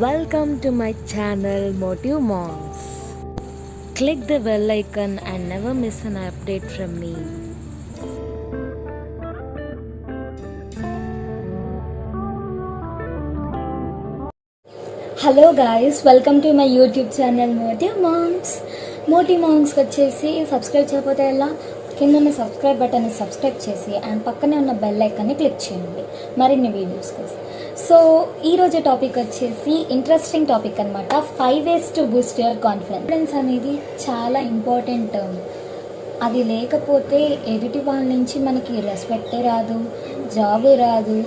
Welcome to my channel Motive Moms. Click the bell icon and never miss an update from me. Hello guys, welcome to my YouTube channel motive మామ్స్కి వచ్చేసి subscribe చేయకపోతే ఎలా, కింద ఉన్న subscribe బటన్ని subscribe చేసి and పక్కనే ఉన్న బెల్ ఐకాన్ని క్లిక్ చేయండి మరిన్ని వీడియోస్ కోసం. సో ఈరోజు టాపిక్ వచ్చేసి ఇంట్రెస్టింగ్ టాపిక్ అనమాట. 5 ways to boost your confidence అనేది చాలా ఇంపార్టెంట్ టర్మ్. అది లేకపోతే ఎదుటి వాళ్ళ నుంచి మనకి రెస్పెక్టే రాదు, జాబే రాదు,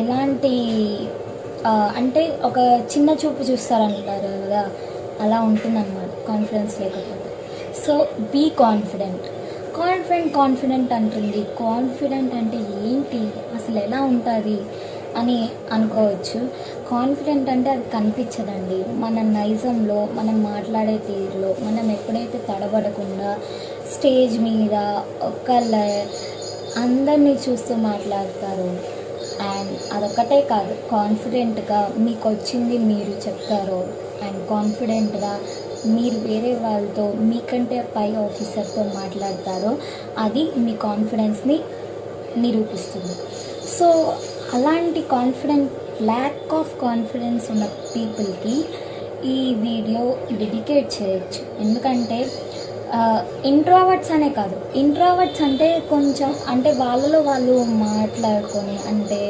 ఎలాంటి అంటే ఒక చిన్న చూపు చూస్తారంటారు కదా, అలా ఉంటుందన్నమాట కాన్ఫిడెన్స్ లేకపోతే. సో బీ కాన్ఫిడెంట్ అంటుంది. కాన్ఫిడెంట్ అంటే ఏంటి, అసలు ఎలా ఉంటుంది అని అనుకోవచ్చు. కాన్ఫిడెంట్ అంటే అది కనిపించదండి. మన నైజంలో, మనం మాట్లాడే తీరులో, మనం ఎప్పుడైతే తడబడకుండా స్టేజ్ మీద అందరినీ చూస్తూ మాట్లాడతారో, అండ్ అదొక్కటే కాదు, కాన్ఫిడెంట్గా మీకు వచ్చింది మీరు చెప్తారో, అండ్ కాన్ఫిడెంట్గా మీరు వేరే వాళ్ళతో, మీకంటే పై ఆఫీసర్తో మాట్లాడతారో, అది మీ కాన్ఫిడెన్స్ని నిరూపిస్తుంది. సో అలాంటి ల్యాక్ ఆఫ్ కాన్ఫిడెన్స్ ఉన్న పీపుల్కి ఈ వీడియో డెడికేట్ చేయొచ్చు. ఎందుకంటే ఇంట్రోవర్ట్స్ అనే కాదు, ఇంట్రోవర్ట్స్ అంటే కొంచెం అంటే వాళ్ళలో వాళ్ళు మాట్లాడుకొని, అంటే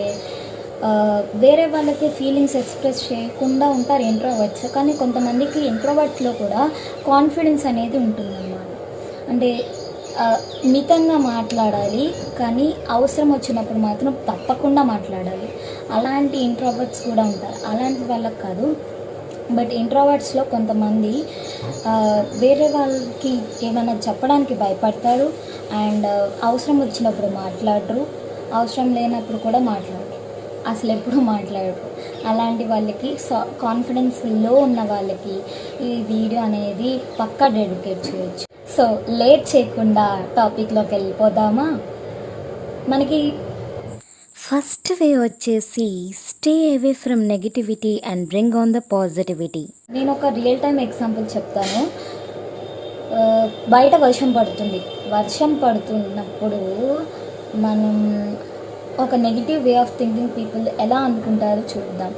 వేరే వాళ్ళకి ఫీలింగ్స్ ఎక్స్ప్రెస్ చేయకుండా ఉంటారు ఇంట్రోవర్ట్స్. కానీ కొంతమందికి ఇంట్రోవర్ట్స్లో కూడా కాన్ఫిడెన్స్ అనేది ఉంటుందన్నమాట. అంటే మితంగా మాట్లాడాలి, కానీ అవసరం వచ్చినప్పుడు మాత్రం తప్పకుండా మాట్లాడాలి. అలాంటి ఇంట్రోవర్ట్స్ కూడా ఉంటారు. అలాంటి వాళ్ళకి కాదు, బట్ ఇంట్రోవర్ట్స్లో కొంతమంది వేరే వాళ్ళకి ఏమైనా చెప్పడానికి భయపడతారు, అండ్ అవసరం వచ్చినప్పుడు మాట్లాడరు, అవసరం లేనప్పుడు కూడా మాట్లాడరు, అసలు ఎప్పుడు మాట్లాడరు. అలాంటి వాళ్ళకి, కాన్ఫిడెన్స్ లో ఉన్న వాళ్ళకి ఈ వీడియో అనేది పక్కా డెడికేట్ చేయొచ్చు. సో లేట్ చేయకుండా టాపిక్లోకి వెళ్ళిపోదామా. మనకి ఫస్ట్ వే వచ్చేసి stay away from negativity and bring on the positivity. నేను ఒక రియల్ టైమ్ ఎగ్జాంపుల్ చెప్తాను. బయట వర్షం పడుతున్నప్పుడు మనం ఒక negative way of thinking people ఎలా అనుకుంటారో చూద్దాం.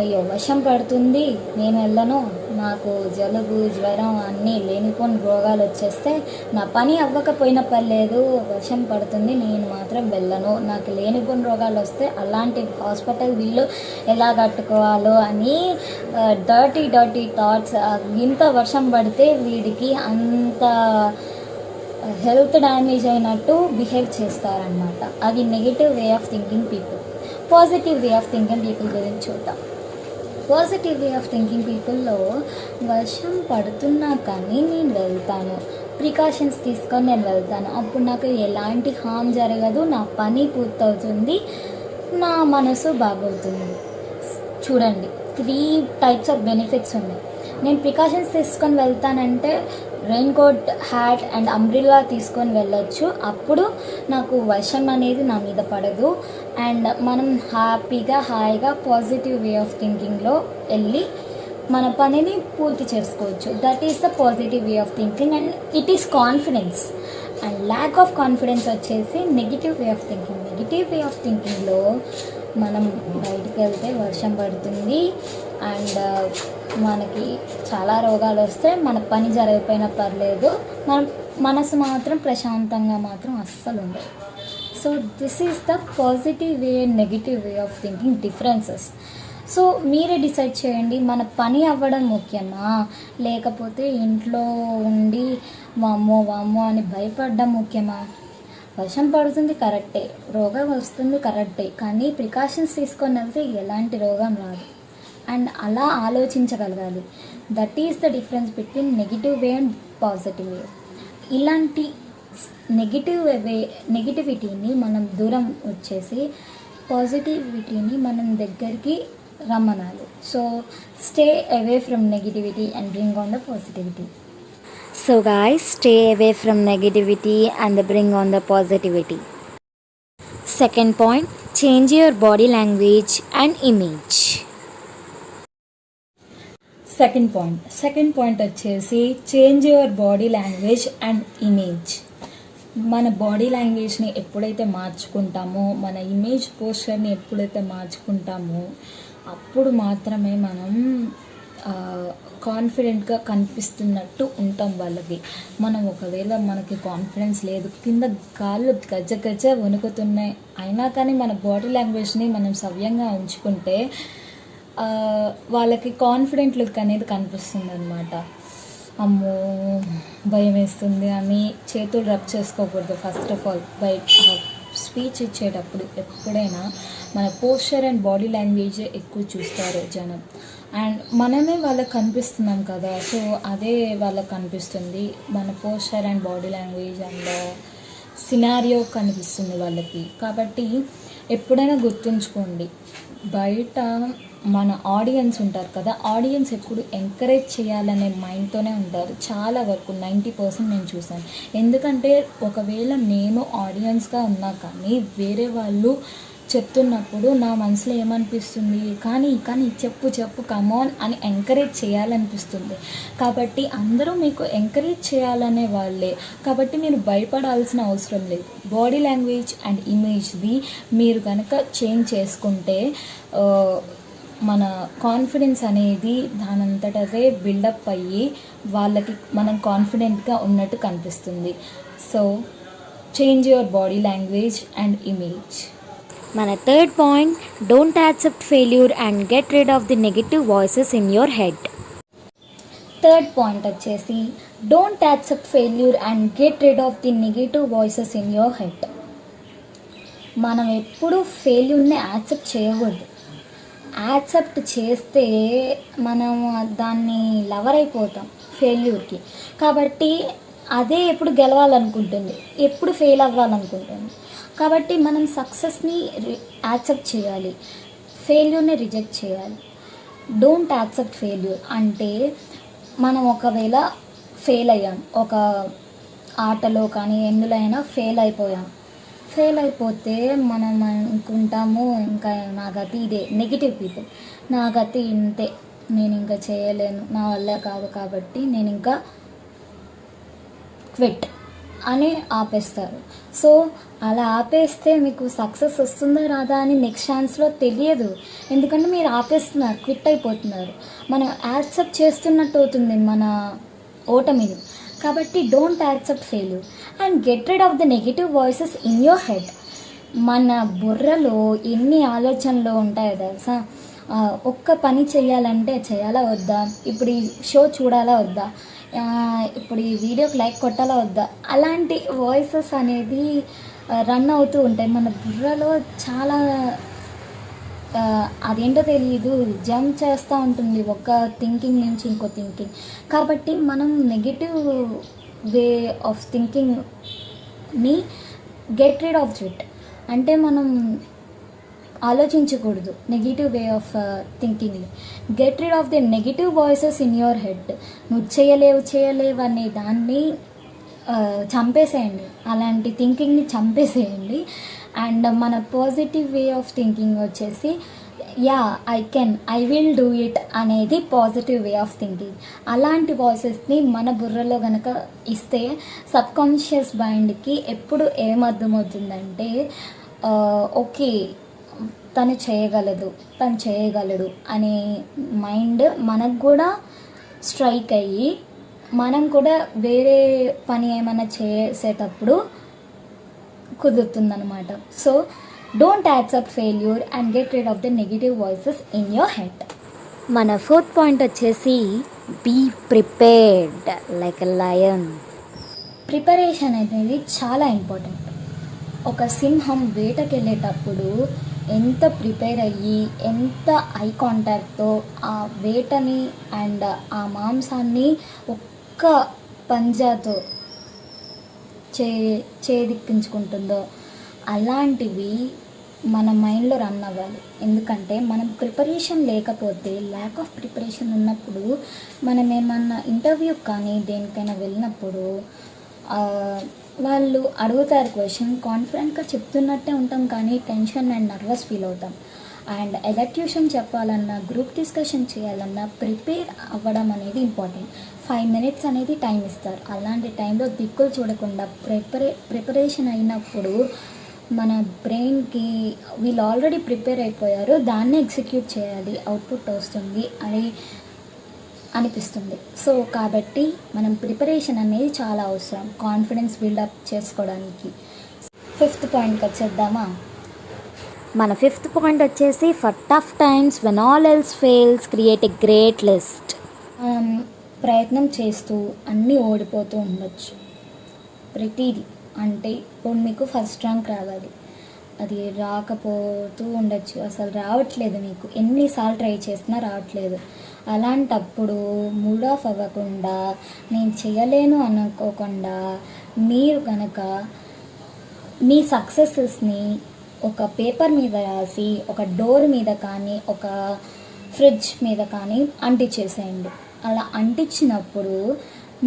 అయ్యో వర్షం పడుతుంది, నేను వెళ్ళను, నాకు జలుబు జ్వరం అన్నీ లేనిపోని రోగాలు వచ్చేస్తే నా పని అవ్వకపోయినా పర్లేదు, వర్షం పడుతుంది నేను మాత్రం వెళ్ళను, నాకు లేనిపోని రోగాలు వస్తే అలాంటి హాస్పిటల్ బిల్లు ఎలా కట్టుకోవాలో అని డర్టీ థాట్స్. ఇంత వర్షం పడితే వీడికి అంత హెల్త్ డ్యామేజ్ అయినట్టు బిహేవ్ చేస్తారనమాట. అది negative way of thinking people. Positive way of thinking people గురించి చూద్దాం. పాజిటివ్ వే ఆఫ్ థింకింగ్ పీపుల్లో వర్షం పడుతున్నా కానీ నేను వెళ్తాను, ప్రికాషన్స్ తీసుకొని నేను వెళ్తాను, అప్పుడు నాకు ఎలాంటి హామ్ జరగదు, నా పని పూర్తవుతుంది, నా మనసు బాగవుతుంది. చూడండి, 3 types ఆఫ్ బెనిఫిట్స్ ఉన్నాయి. నేను ప్రికాషన్స్ తీసుకొని వెళ్తానంటే rain coat, hat and umbrella తీసుకొని వెళ్ళొచ్చు. అప్పుడు నాకు వర్షం అనేది నా మీద పడదు, అండ్ మనం హాయిగా పాజిటివ్ వే ఆఫ్ థింకింగ్లో వెళ్ళి మన పనిని పూర్తి చేసుకోవచ్చు. That is the positive way of thinking, and it is confidence. And lack of confidence వచ్చేసి negative way of thinking. Negative way of థింకింగ్లో మనం బయటికి వెళ్తే వర్షం పడుతుంది, అండ్ మనకి చాలా రోగాలు వస్తే మన పని జరగకపోయినా పర్లేదు, మన మనసు మాత్రం ప్రశాంతంగా మాత్రం అస్సలు ఉండదు. So this is the positive way and negative way of thinking differences. So మీరే డిసైడ్ చేయండి, మన పని అవ్వడం ముఖ్యమా, లేకపోతే ఇంట్లో ఉండి వామ్మో అని భయపడడం ముఖ్యమా? వర్షం పడుతుంది కరెక్టే, రోగం వస్తుంది కరెక్టే, కానీ ప్రికాషన్స్ తీసుకొని వెళ్తే ఎలాంటి రోగం రాదు. అండ్ అలా ఆలోచించగలగాలి. That is the difference between negative way and positive way. ఇలాంటి నెగిటివిటీని మనం దూరం వచ్చేసి పాజిటివిటీని మనం దగ్గరికి రమ్మనాలి. So stay away from negativity and bring on the positivity. So guys, stay away from negativity and bring on the positivity. Second point, change your body language and image. Second point వచ్చేసి change your body language and image. మన body లాంగ్వేజ్ని ఎప్పుడైతే మార్చుకుంటామో, మన image పోస్చర్ని ఎప్పుడైతే మార్చుకుంటామో అప్పుడు మాత్రమే మనం కాన్ఫిడెంట్గా కనిపిస్తున్నట్టు ఉంటాం వాళ్ళకి. మనం ఒకవేళ మనకి కాన్ఫిడెన్స్ లేదు, కింద కాళ్ళు గజ్జ వణుకుతున్నాయి అయినా కానీ మన బాడీ లాంగ్వేజ్ని మనం సవ్యంగా ఉంచుకుంటే వాళ్ళకి కాన్ఫిడెంట్ లుక్ అనేది కనిపిస్తుంది అనమాట. అమ్మో భయం వేస్తుంది అని చేతులు రబ్ చేసుకోకూడదు. ఫస్ట్ ఆఫ్ ఆల్ స్పీచ్ ఇచ్చేటప్పుడు ఎప్పుడైనా మన పోస్చర్ అండ్ బాడీ లాంగ్వేజే ఎక్కువ చూస్తారు జనం. అండ్ మనమే వాళ్ళకి కనిపిస్తున్నాం కదా, సో అదే వాళ్ళకి కనిపిస్తుంది. మన posture and body language and scenario కనిపిస్తుంది వాళ్ళకి. కాబట్టి ఎప్పుడైనా గుర్తుంచుకోండి, బయట మన ఆడియన్స్ ఉంటారు కదా, ఆడియన్స్ ఎప్పుడు ఎంకరేజ్ చేయాలనే మైండ్తోనే ఉంటారు. చాలా వరకు 90% నేను చూసాను. ఎందుకంటే ఒకవేళ నేను ఆడియన్స్గా ఉన్నా కానీ వేరే వాళ్ళు చెప్తున్నప్పుడు నా మనసులో ఏమనిపిస్తుంది, కానీ చెప్పు కమాన్ అని ఎంకరేజ్ చేయాలనిపిస్తుంది. కాబట్టి అందరూ మీకు ఎంకరేజ్ చేయాలనే వాళ్ళే, కాబట్టి మీరు భయపడాల్సిన అవసరం లేదు. బాడీ లాంగ్వేజ్ అండ్ ఇమేజ్ది మీరు కనుక చేంజ్ చేసుకుంటే మన కాన్ఫిడెన్స్ అనేది దానంతటదే బిల్డప్ అయ్యి వాళ్ళకి మనం కాన్ఫిడెంట్గా ఉన్నట్టు కనిపిస్తుంది. So change your body language and image. మన third point, don't accept failure and get rid of the negative voices in your head. Third point వచ్చేసి don't accept failure and get rid of the negative voices in your head. మనం ఎప్పుడు ఫెయిల్యూర్ని accept చేయకూడదు. Accept చేస్తే మనం దాన్ని lover అయిపోతాం ఫెయిల్యూర్కి. కాబట్టి అదే ఎప్పుడు గెలవాలనుకుంటుంది, ఎప్పుడు ఫెయిల్ అవ్వాలనుకుంటుంది. కాబట్టి మనం సక్సెస్ని యాక్సెప్ట్ చేయాలి, ఫెయిల్యూర్ని రిజెక్ట్ చేయాలి. డోంట్ యాక్సెప్ట్ ఫెయిల్యూర్ అంటే మనం ఒకవేళ ఫెయిల్ అయ్యాం, ఒక ఆటలో కానీ ఎందులో అయినా ఫెయిల్ అయిపోతే మనం అనుకుంటాము ఇంకా నా గతి ఇదే. నెగిటివ్ పీపుల్, నా గతి ఇంతే, నేను ఇంకా చేయలేను, నా వల్ల కాదు, కాబట్టి నేను ఇంకా క్విట్ అని ఆపేస్తారు. సో అలా ఆపేస్తే మీకు సక్సెస్ వస్తుందా రాదా అని నెక్స్ట్ ఛాన్స్లో తెలియదు. ఎందుకంటే మీరు ఆపేస్తున్నారు, క్విట్ అయిపోతున్నారు. మనం యాక్సెప్ట్ చేస్తున్నట్టు అవుతుంది మన ఓటమిని. కాబట్టి don't accept failure and get rid of the negative voices in your head. మన బుర్రలో ఎన్ని ఆలోచనలు ఉంటాయో తెలుసా. ఒక్క పని చేయాలంటే చేయాలా వద్దా, ఇప్పుడు ఈ షో చూడాలా వద్దా, ఇప్పుడు ఈ వీడియోకి లైక్ కొట్టాలా వద్దా, అలాంటి వాయిసెస్ అనేది రన్ అవుతూ ఉంటాయి మన బుర్రలో. చాలా అదేంటో తెలియదు, జంప్ చేస్తూ ఉంటుంది ఒక థింకింగ్ నుంచి ఇంకో థింకింగ్. కాబట్టి మనం నెగిటివ్ వే ఆఫ్ థింకింగ్ని గెట్ రిడ్ ఆఫ్ ఇట్ అంటే మనం ఆలోచించకూడదు నెగిటివ్ వే ఆఫ్ థింకింగ్ని. Get rid of the negative voices in your head. నువ్వు చేయలేవు అనే దాన్ని చంపేసేయండి, అలాంటి థింకింగ్ని చంపేసేయండి. అండ్ మన పాజిటివ్ వే ఆఫ్ థింకింగ్ వచ్చేసి yeah I will do it అనేది పాజిటివ్ వే ఆఫ్ థింకింగ్. అలాంటి వాయిసెస్ని మన బుర్రలో కనుక ఇస్తే సబ్కాన్షియస్ మైండ్కి ఎప్పుడు ఏమర్థమవుతుందంటే ఓకే తను చేయగలడు అనే మైండ్ మనకు కూడా స్ట్రైక్ అయ్యి మనం కూడా వేరే పని ఏమైనా చేసేటప్పుడు కుదురుతుందన్నమాట. So don't accept failure and get rid of the negative voices in your head. మన ఫోర్త్ పాయింట్ వచ్చేసి be prepared like a lion. Preparation అనేది చాలా ఇంపార్టెంట్. ఒక సింహం వేటకి వెళ్ళేటప్పుడు ఎంత ప్రిపేర్ అయ్యి ఎంత ఐ కాంటాక్ట్తో ఆ వేటని అండ్ ఆ మాంసాన్ని ఒక్క పంజాతో చేదిక్కించుకుంటుందో అలాంటివి మన మైండ్లో రన్ అవ్వాలి. ఎందుకంటే మనం ప్రిపరేషన్ లేకపోతే, ల్యాక్ ఆఫ్ ప్రిపరేషన్ ఉన్నప్పుడు మనం ఏమన్నా ఇంటర్వ్యూకి కానీ దేనికైనా వెళ్ళినప్పుడు వాళ్ళు అడుగుతారు క్వశ్చన్, కాన్ఫిడెంట్గా చెప్తున్నట్టే ఉంటాం కానీ టెన్షన్ అండ్ నర్వస్ ఫీల్ అవుతాం. అండ్ ఎలా ట్యూషన్ చెప్పాలన్నా, గ్రూప్ డిస్కషన్ చేయాలన్నా ప్రిపేర్ అవ్వడం అనేది ఇంపార్టెంట్. 5 minutes అనేది టైం ఇస్తారు. అలాంటి టైంలో దిక్కులు చూడకుండా ప్రిపరేషన్ అయినప్పుడు మన బ్రెయిన్కి వీళ్ళు ఆల్రెడీ ప్రిపేర్ అయిపోయారు, దాన్ని ఎగ్జిక్యూట్ చేయాలి, అవుట్పుట్ వస్తుంది అని అనిపిస్తుంది. సో కాబట్టి మనం ప్రిపరేషన్ అనేది చాలా అవసరం కాన్ఫిడెన్స్ బిల్డప్ చేసుకోవడానికి. 5th పాయింట్కి వచ్చేద్దామా? మన 5th పాయింట్ వచ్చేసి for tough times when all else fails create a great list. మనం ప్రయత్నం చేస్తూ అన్నీ ఓడిపోతూ ఉండొచ్చు ప్రతిదీ. అంటే ఇప్పుడు మీకు ఫస్ట్ ర్యాంక్ రావాలి, అది రాకపోతూ ఉండొచ్చు, అసలు రావట్లేదు, మీకు ఎన్నిసార్లు ట్రై చేసినా రావట్లేదు. అలాంటప్పుడు మూడ్ ఆఫ్ అవ్వకుండా, నేను చేయలేను అనుకోకుండా, మీరు కనుక మీ సక్సెసెస్ని ఒక పేపర్ మీద రాసి ఒక డోర్ మీద కానీ ఒక ఫ్రిడ్జ్ మీద కానీ అంటించేసేయండి. అలా అంటించినప్పుడు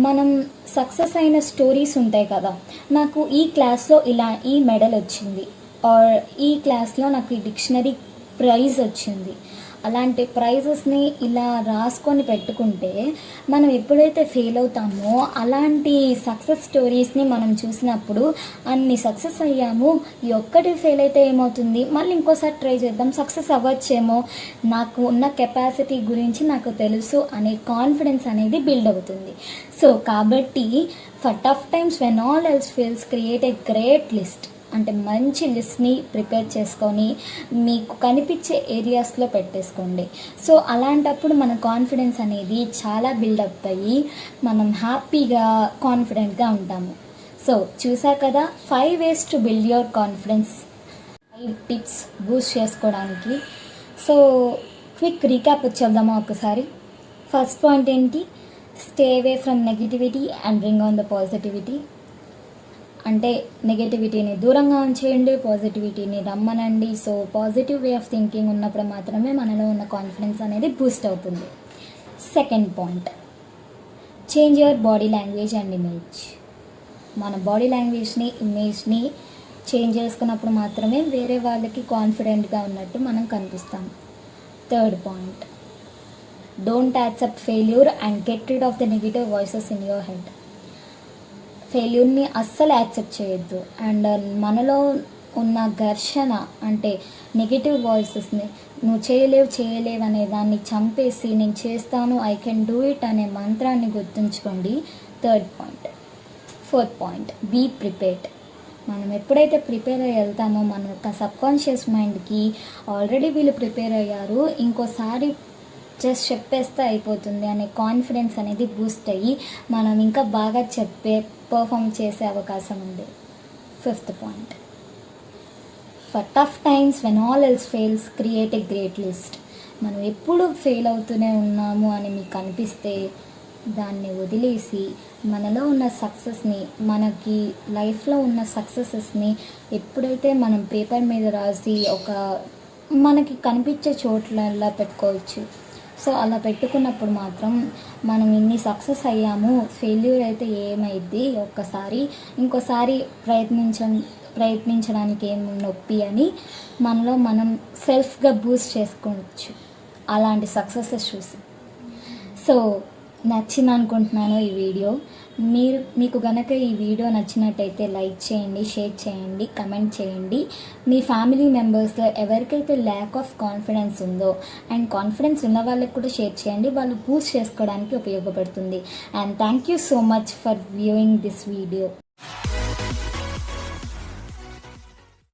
మనం సక్సెస్ అయిన స్టోరీస్ ఉంటాయి కదా, నాకు ఈ క్లాస్లో ఇలా ఈ మెడల్ వచ్చింది, ఆర్ ఈ క్లాస్లో నాకు ఈ డిక్షనరీ ప్రైజ్ వచ్చింది, అలాంటి ప్రైజెస్ని ఇలా రాసుకొని పెట్టుకుంటే మనం ఎప్పుడైతే ఫెయిల్ అవుతామో అలాంటి సక్సెస్ స్టోరీస్ని మనం చూసినప్పుడు అన్ని సక్సెస్ అయ్యాము, ఈ ఒక్కటి ఫెయిల్ అయితే ఏమవుతుంది, మళ్ళీ ఇంకోసారి ట్రై చేద్దాం, సక్సెస్ అవ్వచ్చేమో, నాకు ఉన్న కెపాసిటీ గురించి నాకు తెలుసు అనే కాన్ఫిడెన్స్ అనేది బిల్డ్ అవుతుంది. సో కాబట్టి for tough times when all else fails create a great list. అంటే మంచి లిస్ట్ని ప్రిపేర్ చేసుకొని మీకు కనిపించే ఏరియాస్లో పెట్టేసుకోండి. సో అలాంటప్పుడు మన కాన్ఫిడెన్స్ అనేది చాలా బిల్డప్ అయ్యి మనం హ్యాపీగా కాన్ఫిడెంట్గా ఉంటాము. సో చూసారు కదా 5 ways to build your confidence, 5 tips Boost చేసుకోవడానికి. సో క్విక్ రీక్యాప్ వచ్చేద్దామా ఒకసారి. ఫస్ట్ పాయింట్ ఏంటి? Stay away from negativity and bring on the positivity. అంటే నెగటివిటీని దూరంగా ఉంచేయండి, పాజిటివిటీని రమ్మనండి. So positive way of thinking ఉన్నప్పుడు మాత్రమే మనలో ఉన్న కాన్ఫిడెన్స్ అనేది బూస్ట్ అవుతుంది. Second point, change your body language and image. మన బాడీ లాంగ్వేజ్ని, ఇమేజ్ని చేంజ్ చేసుకున్నప్పుడు మాత్రమే వేరే వాళ్ళకి కాన్ఫిడెంట్గా ఉన్నట్టు మనం కనిపిస్తాం. Third point, don't accept failure and get rid of the negative voices in your head. ఫెయిల్యూర్ని అస్సలు యాక్సెప్ట్ చేయొద్దు. అండ్ మనలో ఉన్న ఘర్షణ అంటే నెగిటివ్ వాయిసెస్ని, నువ్వు చేయలేవు అనే దాన్ని చంపేసి నేను చేస్తాను, ఐ కెన్ డూ ఇట్ అనే మంత్రాన్ని గుర్తుంచుకోండి. Third point. Fourth point, be prepared. మనం ఎప్పుడైతే ప్రిపేర్ అయ్యి వెళ్తామో మన యొక్క సబ్కాన్షియస్ మైండ్కి ఆల్రెడీ వీళ్ళు ప్రిపేర్ అయ్యారు, ఇంకోసారి జస్ట్ చెప్పేస్తే అయిపోతుంది అనే కాన్ఫిడెన్స్ అనేది బూస్ట్ అయ్యి మనం ఇంకా బాగా పర్ఫామ్ చేసే అవకాశం ఉంది. Fifth point, for tough times when all else fails create a great list. మనం ఎప్పుడు ఫెయిల్ అవుతూనే ఉన్నాము అని మీకు అనిపిస్తే దాన్ని వదిలేసి మనలో ఉన్న సక్సెస్ని, మనకి లైఫ్లో ఉన్న సక్సెసెస్ని ఎప్పుడైతే మనం పేపర్ మీద రాసి ఒక మనకి కనిపించే చోట్లల్లా పెట్టుకోవచ్చు. సో అలా పెట్టుకున్నప్పుడు మాత్రం మనం ఇన్ని సక్సెస్ అయ్యాము, ఫెయిల్యూర్ అయితే ఏమైద్ది, ఇంకోసారి ప్రయత్నించడానికి ఏం నొప్పి అని మనలో మనం సెల్ఫ్గా బూస్ట్ చేసుకోవచ్చు అలాంటి సక్సెసెస్ చూసి. సో నచ్చింది అనుకుంటున్నాను ఈ వీడియో. మీకు గనక ఈ వీడియో నచ్చినట్టయితే లైక్ చేయండి, షేర్ చేయండి, కమెంట్ చేయండి. మీ ఫ్యామిలీ మెంబర్స్లో ఎవరికైతే ల్యాక్ ఆఫ్ కాన్ఫిడెన్స్ ఉందో అండ్ కాన్ఫిడెన్స్ ఉన్న వాళ్ళకి కూడా షేర్ చేయండి, వాళ్ళు బూస్ట్ చేసుకోవడానికి ఉపయోగపడుతుంది. And thank you so much for viewing this video.